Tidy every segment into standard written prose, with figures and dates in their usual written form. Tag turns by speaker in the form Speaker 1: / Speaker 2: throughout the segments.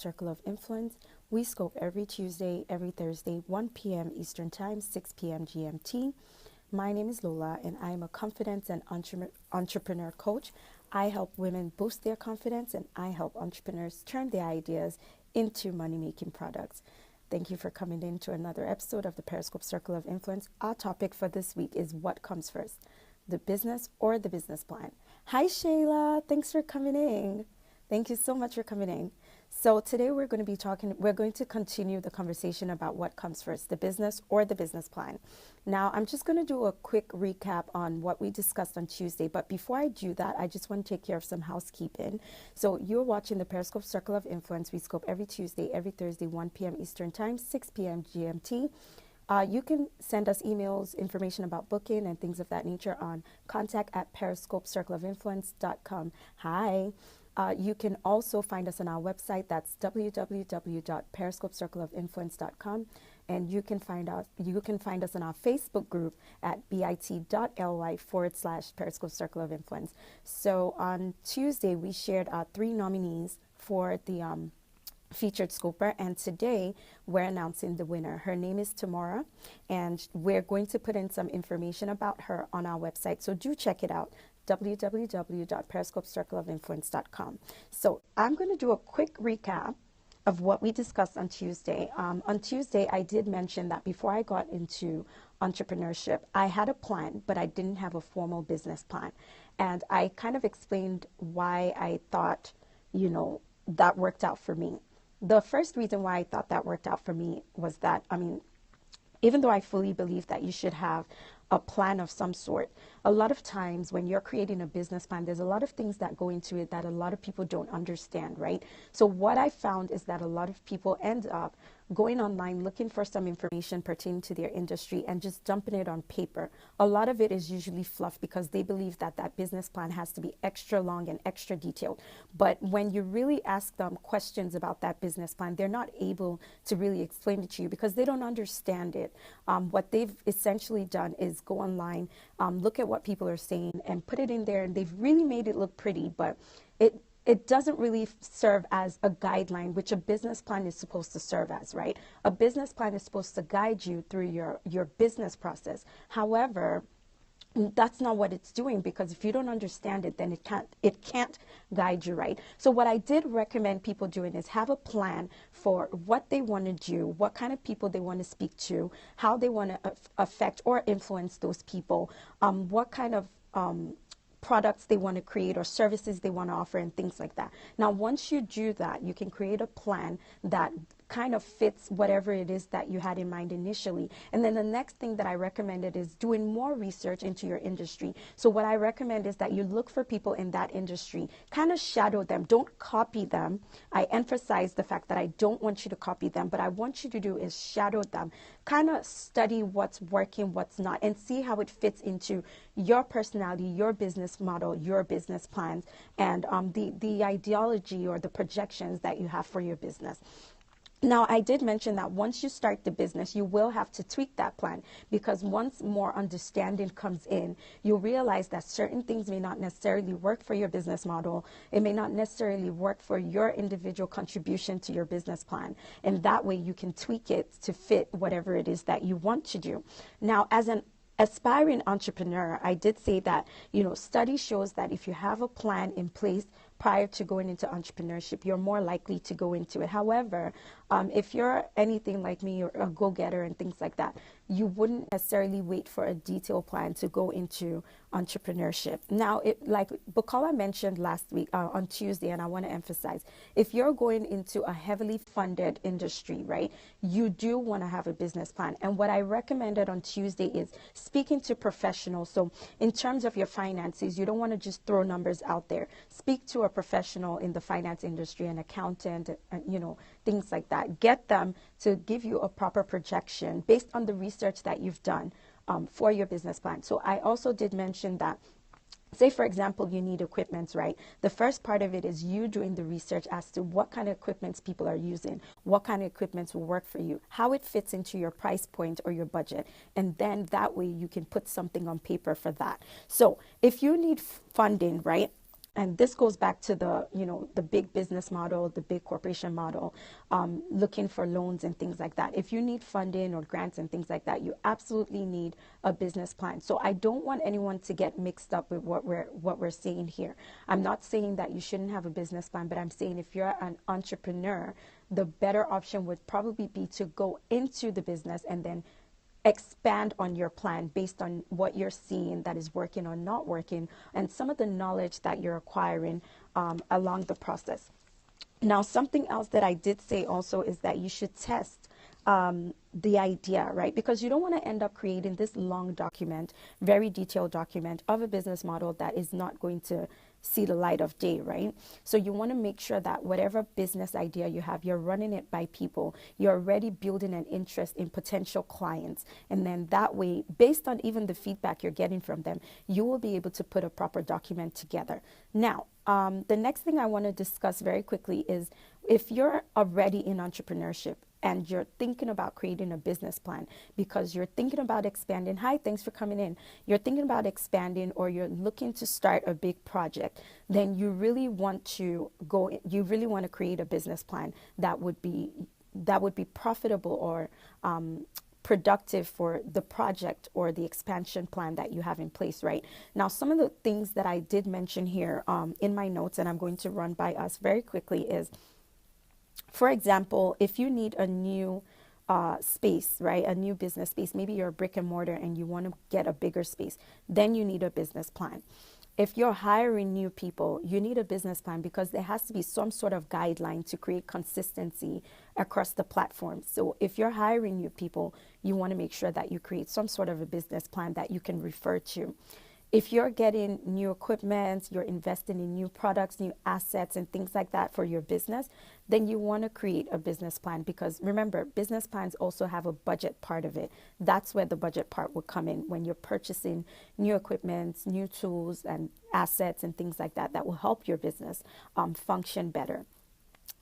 Speaker 1: Circle of Influence. We scope every Tuesday, every Thursday, 1 p.m. Eastern Time, 6 p.m. GMT. My name is Lola, and I am a confidence and entrepreneur coach. I help women boost their confidence, and I help entrepreneurs turn their ideas into money-making products. Thank you for coming in to another episode of the Periscope Circle of Influence. Our topic for this week is what comes first, the business or the business plan. Hi, Shayla. Thanks for coming in. Thank you so much for coming in. So today we're going to continue the conversation about what comes first, the business or the business plan. Now, I'm just going to do a quick recap on what we discussed on Tuesday. But before I do that, I just want to take care of some housekeeping. So you're watching the Periscope Circle of Influence. We scope every Tuesday, every Thursday, 1 p.m. Eastern Time, 6 p.m. GMT. You can send us emails, information about booking and things of that nature on contact@periscopecircleofinfluence.com. Hi. You can also find us on our website. That's www.periscopecircleofinfluence.com. And you can find us on our Facebook group at bit.ly/Periscope Circle of Influence. So on Tuesday, we shared our 3 nominees for the featured scoper, and today we're announcing the winner. Her name is Tamorah, and we're going to put in some information about her on our website, so do check it out, www.periscopecircleofinfluence.com. So I'm going to do a quick recap of what we discussed on Tuesday. On Tuesday, I did mention that before I got into entrepreneurship, I had a plan, but I didn't have a formal business plan. And I kind of explained why I thought, that worked out for me. The first reason why I thought that worked out for me was that, even though I fully believe that you should have a plan of some sort, a lot of times when you're creating a business plan, there's a lot of things that go into it that a lot of people don't understand, right? So what I found is that a lot of people end up going online looking for some information pertaining to their industry and just dumping it on paper. A lot of it is usually fluff because they believe that that business plan has to be extra long and extra detailed. But when you really ask them questions about that business plan, they're not able to really explain it to you because they don't understand it. What they've essentially done is go online, look at what people are saying and put it in there, and they've really made it look pretty, but it doesn't really serve as a guideline, which a business plan is supposed to serve as, right? A business plan is supposed to guide you through your business process. However, that's not what it's doing, because if you don't understand it, then it can't guide you, right? So what I did recommend people doing is have a plan for what they want to do, what kind of people they want to speak to, how they want to affect or influence those people, what kind of products they want to create or services they want to offer and things like that. Now, once you do that, you can create a plan that kind of fits whatever it is that you had in mind initially. And then the next thing that I recommended is doing more research into your industry. So what I recommend is that you look for people in that industry, kind of shadow them, don't copy them. I emphasize the fact that I don't want you to copy them, but I want you to do is shadow them, kind of study what's working, what's not, and see how it fits into your personality, your business model, your business plans, and the ideology or the projections that you have for your business. Now, I did mention that once you start the business, you will have to tweak that plan, because once more understanding comes in, you'll realize that certain things may not necessarily work for your business model. It may not necessarily work for your individual contribution to your business plan. And that way you can tweak it to fit whatever it is that you want to do. Now, as an aspiring entrepreneur, I did say that, study shows that if you have a plan in place prior to going into entrepreneurship, you're more likely to go into it. However, if you're anything like me, or a go-getter and things like that, you wouldn't necessarily wait for a detailed plan to go into entrepreneurship. Now, like Bukola mentioned last week on Tuesday, and I want to emphasize, if you're going into a heavily funded industry, right, you do want to have a business plan. And what I recommended on Tuesday is speaking to professionals. So in terms of your finances, you don't want to just throw numbers out there. Speak to a professional in the finance industry, an accountant, things like that. Get them to give you a proper projection based on the research that you've done for your business plan. So I also did mention that, say, for example, you need equipment, right? The first part of it is you doing the research as to what kind of equipment people are using, what kind of equipment will work for you, how it fits into your price point or your budget. And then that way you can put something on paper for that. So if you need funding, right, And this goes back to the, the big business model, the big corporation model, looking for loans and things like that. If you need funding or grants and things like that, you absolutely need a business plan. So I don't want anyone to get mixed up with what we're saying here. I'm not saying that you shouldn't have a business plan, but I'm saying if you're an entrepreneur, the better option would probably be to go into the business and then expand on your plan based on what you're seeing that is working or not working, and some of the knowledge that you're acquiring along the process. Now, something else that I did say also is that you should test the idea, right? Because you don't want to end up creating this long document, very detailed document of a business model that is not going to see the light of day, right? So you want to make sure that whatever business idea you have, you're running it by people. You're already building an interest in potential clients. And then that way, based on even the feedback you're getting from them, you will be able to put a proper document together. Now, the next thing I want to discuss very quickly is if you're already in entrepreneurship and you're thinking about creating a business plan because you're thinking about expanding. Hi, thanks for coming in. You're thinking about expanding or you're looking to start a big project, then you really want to create a business plan that would be profitable or productive for the project or the expansion plan that you have in place, right? Now, some of the things that I did mention here in my notes, and I'm going to run by us very quickly, is, for example, if you need a new space, right, a new business space, maybe you're a brick and mortar and you want to get a bigger space, then you need a business plan. If you're hiring new people, you need a business plan because there has to be some sort of guideline to create consistency across the platform. So if you're hiring new people, you want to make sure that you create some sort of a business plan that you can refer to. If you're getting new equipment, you're investing in new products, new assets, and things like that for your business, then you want to create a business plan because remember, business plans also have a budget part of it. That's where the budget part will come in when you're purchasing new equipment, new tools, and assets and things like that that will help your business function better.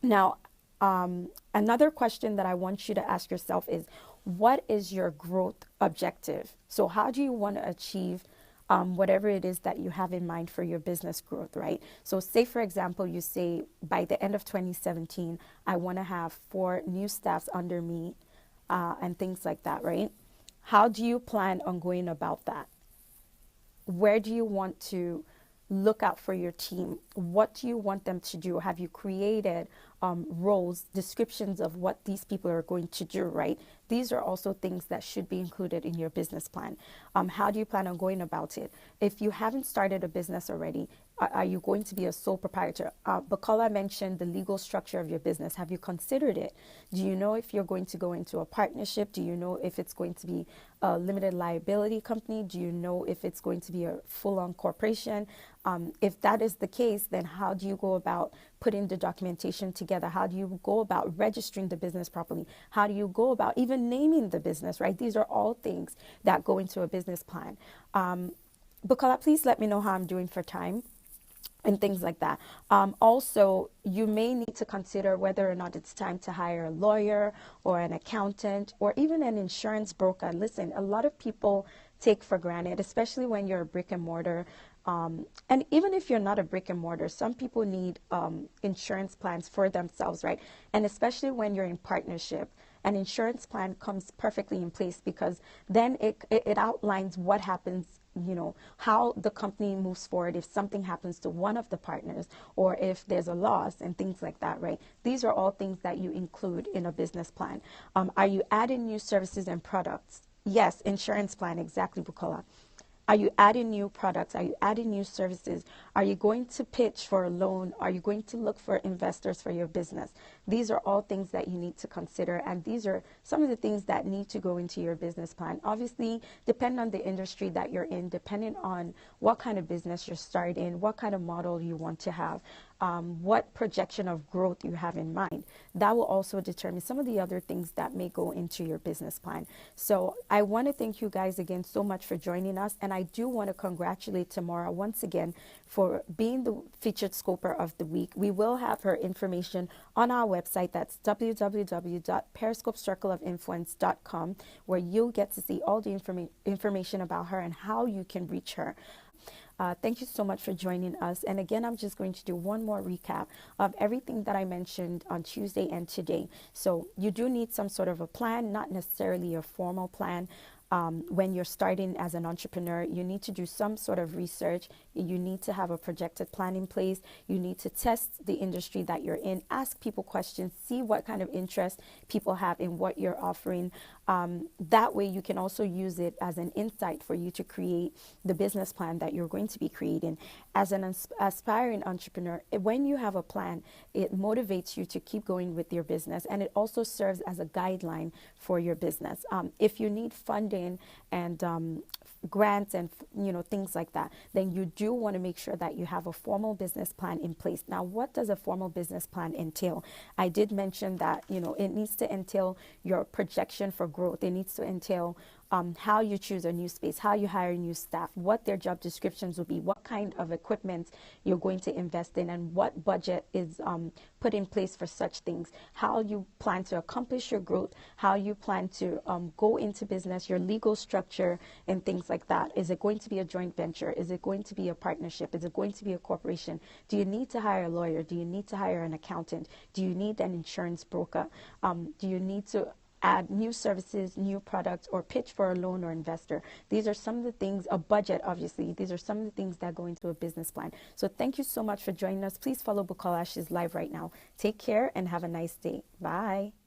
Speaker 1: Now, another question that I want you to ask yourself is, what is your growth objective? So how do you want to achieve whatever it is that you have in mind for your business growth, right? So say, for example, you say by the end of 2017, I want to have 4 new staffs under me and things like that, right? How do you plan on going about that? Where do you want to look out for your team? What do you want them to do? Have you created roles, descriptions of what these people are going to do, right? These are also things that should be included in your business plan. How do you plan on going about it? If you haven't started a business already, are you going to be a sole proprietor? Bukola mentioned the legal structure of your business. Have you considered it? Do you know if you're going to go into a partnership? Do you know if it's going to be a limited liability company? Do you know if it's going to be a full-on corporation? If that is the case, then how do you go about putting the documentation together? How do you go about registering the business properly? How do you go about even naming the business, right? These are all things that go into a business plan. Bukola, please let me know how I'm doing for time and things like that. Also, you may need to consider whether or not it's time to hire a lawyer or an accountant or even an insurance broker. Listen, a lot of people take for granted, especially when you're a brick and mortar. And even if you're not a brick and mortar, some people need insurance plans for themselves, right? And especially when you're in partnership, an insurance plan comes perfectly in place because then it outlines what happens, how the company moves forward if something happens to one of the partners or if there's a loss and things like that, right? These are all things that you include in a business plan. Are you adding new services and products? Yes, insurance plan, exactly, Bukola. Are you adding new products? Are you adding new services? Are you going to pitch for a loan? Are you going to look for investors for your business? These are all things that you need to consider. And these are some of the things that need to go into your business plan. Obviously, depending on the industry that you're in, depending on what kind of business you're starting, what kind of model you want to have, what projection of growth you have in mind. That will also determine some of the other things that may go into your business plan. So I want to thank you guys again so much for joining us. And I do want to congratulate Tamorah once again for being the featured scoper of the week. We will have her information on our website. That's www.periscopecircleofinfluence.com, where you'll get to see all the information about her and how you can reach her. Thank you so much for joining us. And again, I'm just going to do one more recap of everything that I mentioned on Tuesday and today. So you do need some sort of a plan, not necessarily a formal plan. When you're starting as an entrepreneur, you need to do some sort of research. You need to have a projected plan in place. You need to test the industry that you're in, ask people questions, see what kind of interest people have in what you're offering. That way, you can also use it as an insight for you to create the business plan that you're going to be creating. As an aspiring entrepreneur, when you have a plan, it motivates you to keep going with your business, and it also serves as a guideline for your business. If you need funding and grants and things like that, then you do want to make sure that you have a formal business plan in place. Now, what does a formal business plan entail? I did mention that it needs to entail your projection for growth. It needs to entail how you choose a new space, how you hire new staff, what their job descriptions will be, what kind of equipment you're going to invest in, and what budget is put in place for such things, how you plan to accomplish your growth, how you plan to go into business, your legal structure, and things like that. Is it going to be a joint venture? Is it going to be a partnership? Is it going to be a corporation? Do you need to hire a lawyer? Do you need to hire an accountant? Do you need an insurance broker? Do you need to add new services, new products, or pitch for a loan or investor? These are some of the things, a budget, obviously. These are some of the things that go into a business plan. So thank you so much for joining us. Please follow Bukola. She's live right now. Take care and have a nice day. Bye.